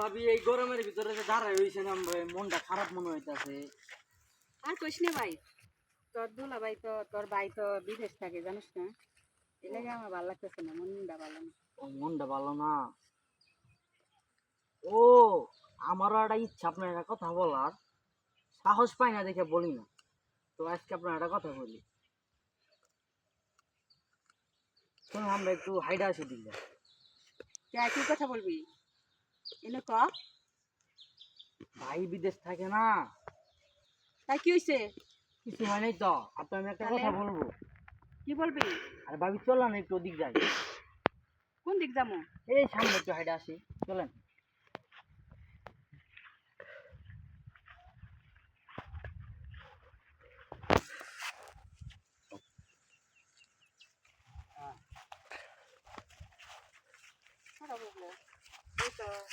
ভাবি এই গরমের ভিতরে যে দাঁড়ায় হইছেন আমরা মনটা খারাপ মনে হইতাছে। আর কইস না ভাই, তোর দুলা ভাই তো তোর ভাই তো বিদেশ থাকে জানিস না, এর লাগে আমার ভালো লাগতেছে না, মনটা ভালো না। মনটা ভালো না। ও, আমারও একটা ইচ্ছা আপনার একটা কথা বলার, সাহস পাই না দেখে বলি না। তো আজকে আপনার একটা কথা বলি, শোনো আমরা একটু হাইডা আসি দিলে। কি কথা বলবি এনে ক। ভাই বিদেশ থাকে না। তাই কি হয়েছে? কিছু হয় নাই তো, আপনার আমি একটা তাহলে কথা বলবো। কি বলবি? আর ভাবি চলেন একটু ওদিক যাই। কোন দিক যাবো? এই সামনে একটু হাইডা আসি, চলেন।